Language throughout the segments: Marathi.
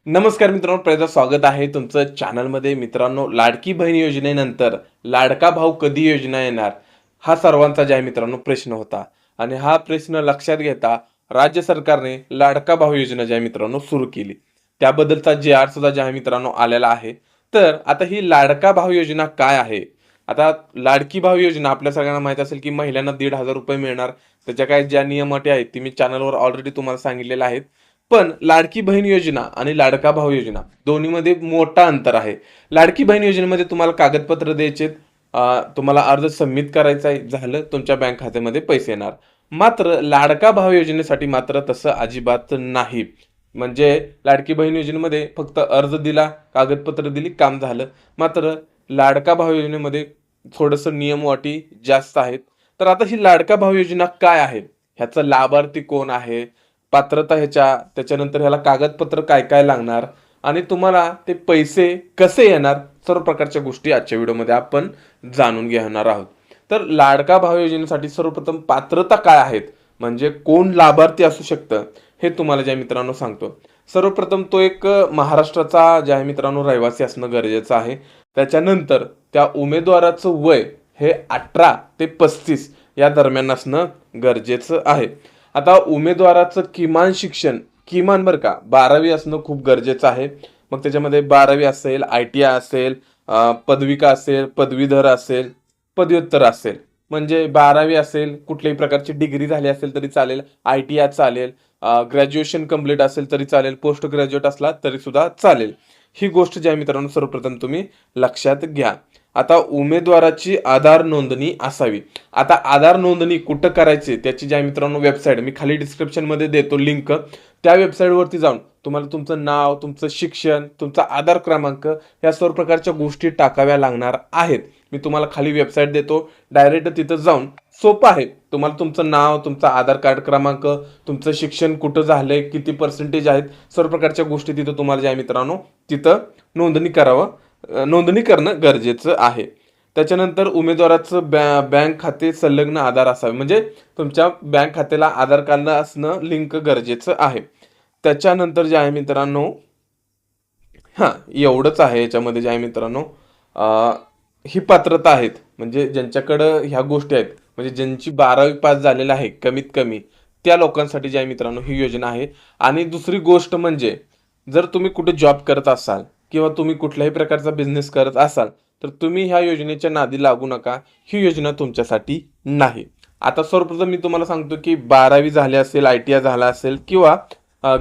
नमस्कार मित्रांनो, पहिल्यांदा स्वागत आहे तुमचं चॅनलमध्ये. मित्रांनो, लाडकी बहीण योजनेनंतर लाडका भाऊ कधी योजना येणार, हा सर्वांचा जे आहे मित्रांनो प्रश्न होता. आणि हा प्रश्न लक्षात घेता राज्य सरकारने लाडका भाऊ योजना जी आहे मित्रांनो सुरू केली. त्याबद्दलचा जी आर सुद्धा जे आहे मित्रांनो आलेला आहे. तर आता ही लाडका भाऊ योजना काय आहे? आता लाडकी भाऊ योजना आपल्या सगळ्यांना माहित असेल की महिलांना ₹1,500 मिळणार. त्याच्या काही ज्या नियम अटी आहेत ती मी चॅनलवर ऑलरेडी तुम्हाला सांगितलेल्या आहेत. पण लाडकी बहीण योजना आणि लाडका भाऊ योजना दोन्हीमध्ये मोठा अंतर आहे. लाडकी बहीण योजनेमध्ये तुम्हाला कागदपत्र द्यायचे, तुम्हाला अर्ज सबमिट करायचा आहे, झालं तुमच्या बँक खात्यामध्ये पैसे येणार. मात्र लाडका भाऊ योजनेसाठी मात्र तसं अजिबात नाही. म्हणजे लाडकी बहीण योजनेमध्ये फक्त अर्ज दिला, कागदपत्र दिली, काम झालं. मात्र लाडका भाऊ योजनेमध्ये थोडंसं नियम व अटी जास्त आहेत. तर आता ही लाडका भाऊ योजना काय आहे? ह्याचा लाभार्थी कोण आहे? पात्रता त्याच्यानंतर ह्याला कागदपत्र काय काय लागणार आणि तुम्हाला ते पैसे कसे येणार, सर्व प्रकारच्या गोष्टी आजच्या व्हिडिओमध्ये आपण जाणून घेणार आहोत. तर लाडका भाऊ योजनेसाठी सर्वप्रथम पात्रता काय आहेत, म्हणजे कोण लाभार्थी असू शकतं, हे तुम्हाला ज्या मित्रांनो सांगतो. सर्वप्रथम तो एक महाराष्ट्राचा जे आहे मित्रांनो रहिवासी असणं गरजेचं आहे. त्याच्यानंतर त्या उमेदवाराचं वय हे 18 ते 35 या दरम्यान असणं गरजेचं आहे. आता उमेदवाराचं किमान शिक्षण, किमान बरं का, 12वी असणं खूप गरजेचं आहे. मग त्याच्यामध्ये 12वी असेल, ITI असेल, पदविका असेल, पदवीधर असेल, पदव्युत्तर असेल. म्हणजे 12वी असेल, कुठल्याही प्रकारची डिग्री झाली असेल तरी चालेल, ITI चालेल, ग्रॅज्युएशन कंप्लीट असेल तरी चालेल, पोस्ट ग्रॅज्युएट असला तरी सुद्धा चालेल. ही गोष्ट जी आहे मित्रांनो सर्वप्रथम तुम्ही लक्षात घ्या. आता उमेदवाराची आधार नोंदणी असावी. आता आधार नोंदणी कुठं करायची त्याची जी आहे मित्रांनो वेबसाईट मी खाली डिस्क्रिप्शनमध्ये देतो लिंक. त्या वेबसाईटवरती जाऊन तुम्हाला तुमचं नाव, तुमचं शिक्षण, तुमचा आधार क्रमांक या सर्व प्रकारच्या गोष्टी टाकाव्या लागणार आहेत. मी तुम्हाला खाली वेबसाईट देतो, डायरेक्ट तिथं जाऊन सोपं आहे. तुम्हाला तुमचं नाव, तुमचा आधार कार्ड क्रमांक, तुमचं शिक्षण कुठं झालंय, किती पर्सेंटेज आहेत, सर्व प्रकारच्या गोष्टी तिथं तुम्हाला जे आहे मित्रांनो तिथं नोंदणी करणं गरजेचं आहे. त्याच्यानंतर उमेदवाराचं बँक खाते संलग्न आधार असावे, म्हणजे तुमच्या बँक खात्याला आधार कार्ड असणं लिंक गरजेचं आहे. त्याच्यानंतर जे आहे मित्रांनो, हां एवढंच आहे याच्यामध्ये जे आहे मित्रांनो. ही पात्रता आहेत, म्हणजे ज्यांच्याकडं ह्या गोष्टी आहेत, म्हणजे ज्यांची 12वी पास झालेलं आहे कमीत कमी, त्या लोकांसाठी जे आहे मित्रांनो ही योजना आहे. आणि दुसरी गोष्ट म्हणजे जर तुम्ही कुठे जॉब करत असाल किंवा तुम्ही कुठल्याही प्रकारचा बिझनेस करत असाल तर तुम्ही ह्या योजनेच्या नादी लागू नका. ही योजना तुमच्यासाठी नाही. आता सर्वप्रथम मी तुम्हाला सांगतो की 12वी झाली असेल, ITI झाला असेल किंवा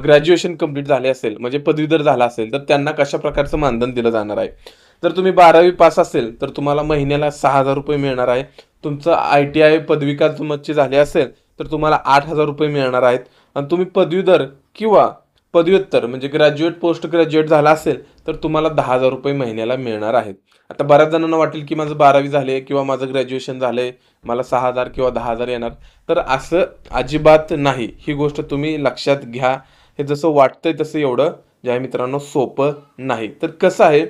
ग्रॅज्युएशन कंप्लीट झाले असेल, म्हणजे पदवीधर झाला असेल, तर त्यांना कशा प्रकारचं मानधन दिलं जाणार आहे. जर तुम्ही 12वी पास असेल तर तुम्हाला महिन्याला ₹6,000 मिळणार आहे. तुमचं ITI पदविका तुमची झाली असेल तर तुम्हाला ₹8,000 मिळणार आहेत. आणि तुम्ही पदवीधर किंवा पदव्युत्तर म्हणजे ग्रॅज्युएट, पोस्ट ग्रॅज्युएट झाला असेल तर तुम्हाला ₹10,000 महिन्याला मिळणार आहेत. आता बऱ्याच जणांना वाटेल की माझं 12वी झाले किंवा माझं ग्रॅज्युएशन झालंय, मला 6,000 किंवा 10,000 येणार. तर असं अजिबात नाही. ही गोष्ट तुम्ही लक्षात घ्या. हे जसं वाटतंय तसं एवढं जे आहे मित्रांनो सोपं नाही. तर कसं आहे,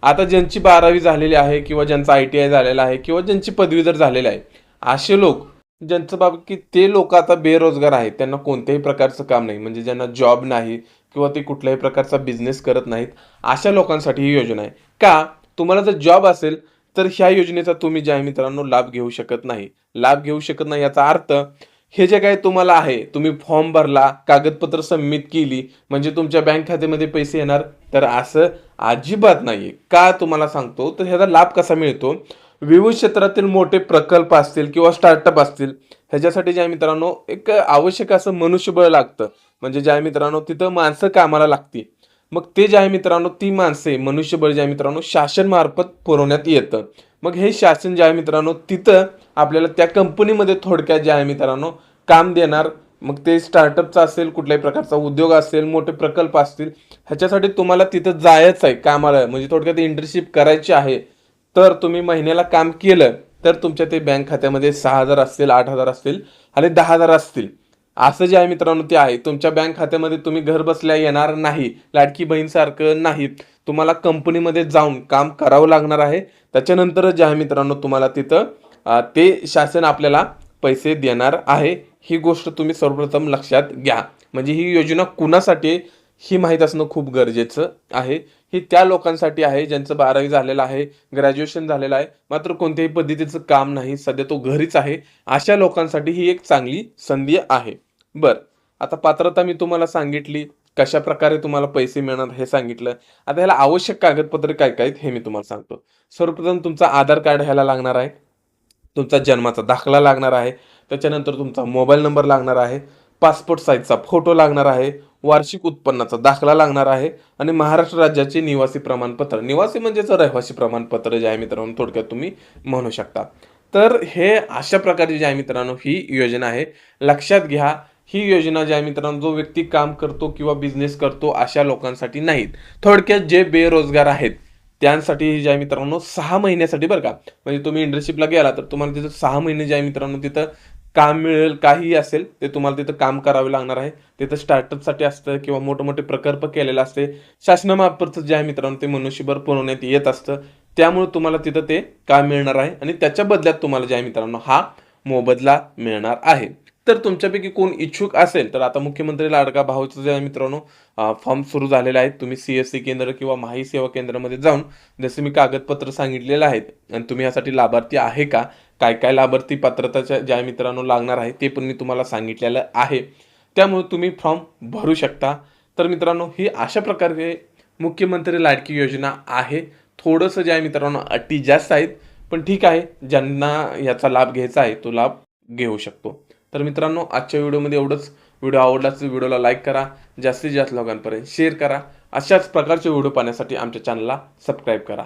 आता ज्यांची 12वी झालेली आहे किंवा ज्यांचा ITI झालेला आहे किंवा ज्यांची पदवीधर झालेली आहे, असे लोक ज्यांचं बाबा की ते लोक आता बेरोजगार आहेत, त्यांना कोणत्याही प्रकारचं काम नाही, म्हणजे ज्यांना जॉब नाही किंवा ते कुठल्याही प्रकारचा बिझनेस करत नाहीत, अशा लोकांसाठी ही योजना आहे. का? तुम्हाला जर जॉब असेल तर ह्या योजनेचा तुम्ही जे आहे मित्रांनो लाभ घेऊ शकत नाही. लाभ घेऊ शकत नाही याचा अर्थ हे जे काय तुम्हाला आहे, तुम्ही फॉर्म भरला, कागदपत्र सबमिट केली म्हणजे तुमच्या बँक खात्यामध्ये पैसे येणार, तर असं अजिबात नाहीये. का तुम्हाला सांगतो, तर ह्याचा लाभ कसा मिळतो. विविध क्षेत्रातील मोठे प्रकल्प असतील किंवा स्टार्टअप असतील, ह्याच्यासाठी जे आहे मित्रांनो एक आवश्यक असं मनुष्यबळ लागतं. म्हणजे जे आहे मित्रांनो तिथं माणसं कामाला लागती. मग ते जे आहे मित्रांनो ती माणसे, मनुष्यबळ जे आहे मित्रांनो शासन मार्फत पुरवण्यात येतं. मग हे शासन जे आहे मित्रांनो तिथं आपल्याला त्या कंपनीमध्ये थोडक्यात जे आहे मित्रांनो काम देणार. मग ते स्टार्टअपचा असेल, कुठल्याही प्रकारचा उद्योग असेल, मोठे प्रकल्प असतील, ह्याच्यासाठी तुम्हाला तिथं जायचं आहे कामाला, म्हणजे थोडक्यात इंटर्नशिप करायची आहे. तर तुम्ही महिन्याला काम केलं तर तुमच्या ते बँक खात्यामध्ये 6,000 असतील, 8,000 असतील आणि 10,000 असतील. असं जे आहे मित्रांनो ते आहे. तुमच्या बँक खात्यामध्ये तुम्ही घर बसल्या येणार नाही, लाडकी बहीणसारखं नाही. तुम्हाला कंपनीमध्ये जाऊन काम करावं लागणार आहे. त्याच्यानंतर जे आहे मित्रांनो तुम्हाला तिथं ते शासन आपल्याला पैसे देणार आहे. ही गोष्ट तुम्ही सर्वप्रथम लक्षात घ्या. म्हणजे ही योजना कुणासाठी, ही माहीत असणं खूप गरजेचं आहे. हे त्या लोकांसाठी आहे ज्यांचं 12वी झालेलं आहे, ग्रॅज्युएशन झालेलं आहे, मात्र कोणत्याही पद्धतीचं काम नाही, सध्या तो घरीच आहे. अशा लोकांसाठी ही एक चांगली संधी आहे. बरं, आता पात्रता मी तुम्हाला सांगितली, कशाप्रकारे तुम्हाला पैसे मिळणार हे सांगितलं. आता ह्याला आवश्यक कागदपत्रे काय-काय आहेत हे मी तुम्हाला सांगतो. सर्वप्रथम तुमचा आधार कार्ड ह्याला लागणार आहे. तुमचा जन्माचा दाखला लागणार आहे. त्याच्यानंतर तुमचा मोबाईल नंबर लागणार आहे. पासपोर्ट साईजचा फोटो लागणार आहे. वार्षिक उत्पन्नाचा दाखला लागणार आहे आणि महाराष्ट्र राज्याचे निवासी प्रमाणपत्र, निवासी म्हणजेच रहिवासी प्रमाणपत्र जे आहे मित्रांनो, थोडक्यात तुम्ही म्हणू शकता. तर हे अशा प्रकारची जी आहे मित्रांनो ही योजना आहे. लक्षात घ्या, ही योजना जी आहे मित्रांनो, जो व्यक्ती काम करतो किंवा बिझनेस करतो अशा लोकांसाठी नाहीत. थोडक्यात जे बेरोजगार आहेत त्यांसाठी ही जी आहे मित्रांनो 6 महिन्यासाठी बरं का. म्हणजे तुम्ही इंटर्नशिपला गेला तर तुम्हाला तिथं 6 महिने जे आहे मित्रांनो तिथं काम मिळेल, काहीही असेल ते तुम्हाला तिथं काम करावे लागणार आहे. तिथं स्टार्टअपसाठी असतं किंवा मोठे-मोठे प्रकल्प केलेले असते. शासनामार्फत जे आहे मित्रांनो ते मनुष्यबळ पुरवण्यात येत असतं. त्यामुळे तुम्हाला तिथं ते काम मिळणार आहे आणि त्याच्या बदल्यात तुम्हाला जे आहे मित्रांनो हा मोबदला मिळणार आहे. तर तुमच्यापैकी कोण इच्छुक असेल तर आता मुख्यमंत्री लाडका भाऊचं जे आहे मित्रांनो फॉर्म सुरू झालेले आहेत. तुम्ही CSC केंद्र किंवा माही सेवा केंद्रामध्ये जाऊन जसे मी कागदपत्र सांगितलेलं आहेत आणि तुम्ही यासाठी लाभार्थी आहे का, काय-काय लाभार्थी पात्रताच्या ज्या मित्रांनो लागणार आहे ते पण मी तुम्हाला सांगितलेलं आहे. त्यामुळे तुम्ही फॉर्म भरू शकता. तर मित्रांनो ही अशा प्रकारे मुख्यमंत्री लाडकी योजना आहे. थोडंसं जे आहे मित्रांनो अटी जास्त आहेत, पण ठीक आहे. ज्यांना याचा लाभ घ्यायचा आहे तो लाभ घेऊ शकतो. तर मित्रांनो आजच्या व्हिडिओमध्ये एवढंच. व्हिडिओ आवडला तर व्हिडिओला लाईक करा, जास्तीत जास्त लोकांपर्यंत शेअर करा. अशाच प्रकारचे व्हिडिओ पाहण्यासाठी आमच्या चॅनलला सबस्क्राईब करा.